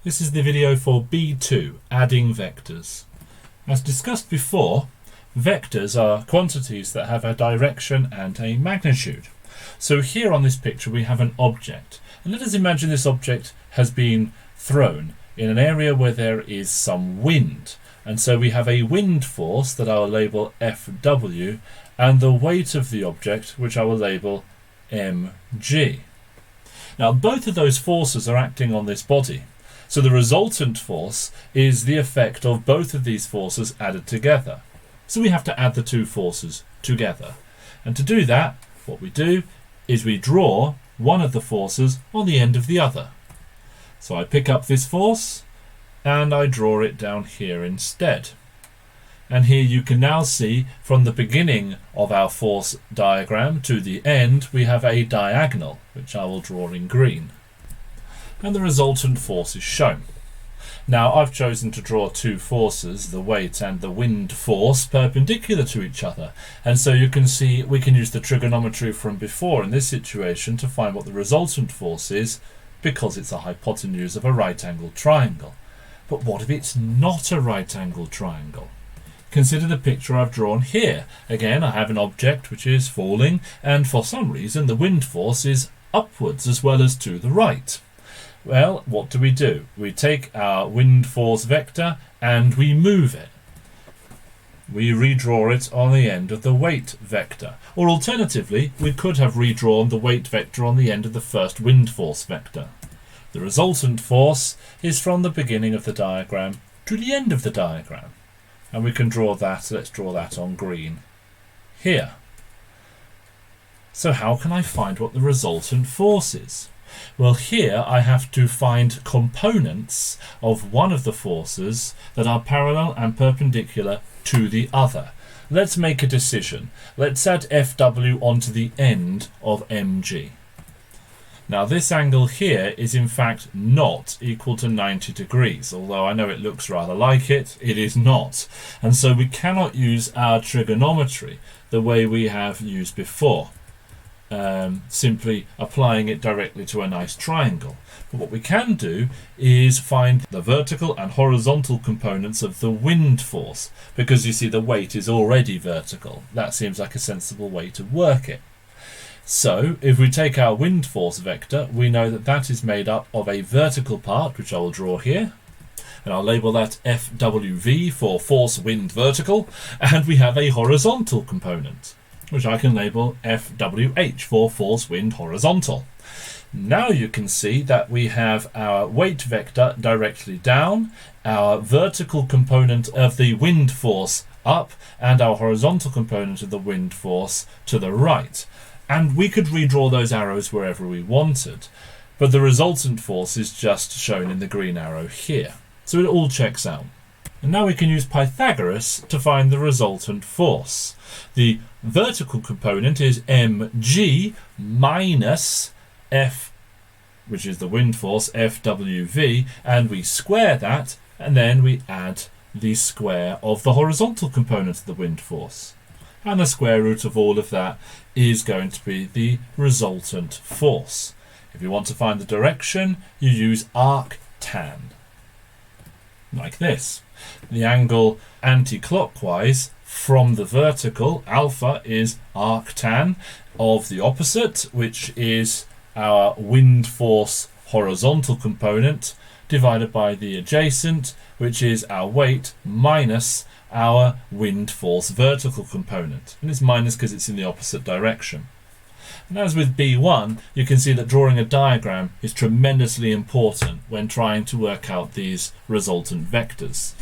This is the video for B2, adding vectors. As discussed before, vectors are quantities that have a direction and a magnitude. So here on this picture we have an object, and let us imagine this object has been thrown in an area where there is some wind. And so we have a wind force that I will label Fw, and the weight of the object, which I will label mg. Now both of those forces are acting on this body. So the resultant force is the effect of both of these forces added together. So we have to add the two forces together. And to do that, what we do is we draw one of the forces on the end of the other. So I pick up this force and I draw it down here instead. And here you can now see from the beginning of our force diagram to the end we have a diagonal, which I will draw in green. And the resultant force is shown. Now I've chosen to draw two forces, the weight and the wind force, perpendicular to each other, and so you can see we can use the trigonometry from before in this situation to find what the resultant force is, because it's a hypotenuse of a right-angled triangle. But what if it's not a right-angled triangle? Consider the picture I've drawn here. Again, I have an object which is falling, and for some reason the wind force is upwards as well as to the right. Well, what do? We take our wind force vector and we move it. We redraw it on the end of the weight vector. Or alternatively, we could have redrawn the weight vector on the end of the first wind force vector. The resultant force is from the beginning of the diagram to the end of the diagram. And we can draw that, let's draw that on green here. So how can I find what the resultant force is? Well, here I have to find components of one of the forces that are parallel and perpendicular to the other. Let's make a decision. Let's add Fw onto the end of mg. Now this angle here is in fact not equal to 90 degrees, although I know it looks rather like it, it is not. And so we cannot use our trigonometry the way we have used before. Simply applying it directly to a nice triangle. But what we can do is find the vertical and horizontal components of the wind force, because you see the weight is already vertical. That seems like a sensible way to work it. So if we take our wind force vector, we know that that is made up of a vertical part, which I will draw here, and I'll label that FWV for force wind vertical, and we have a horizontal component, which I can label FWH for force wind horizontal. Now you can see that we have our weight vector directly down, our vertical component of the wind force up, and our horizontal component of the wind force to the right. And we could redraw those arrows wherever we wanted, but the resultant force is just shown in the green arrow here. So it all checks out. And now we can use Pythagoras to find the resultant force. The vertical component is mg minus F, which is the wind force, Fwv, and we square that, and then we add the square of the horizontal component of the wind force. And the square root of all of that is going to be the resultant force. If you want to find the direction, you use arctan, like this. The angle anti-clockwise from the vertical, alpha, is arctan of the opposite, which is our wind force horizontal component, divided by the adjacent, which is our weight, minus our wind force vertical component. And it's minus because it's in the opposite direction. And as with B1, you can see that drawing a diagram is tremendously important when trying to work out these resultant vectors.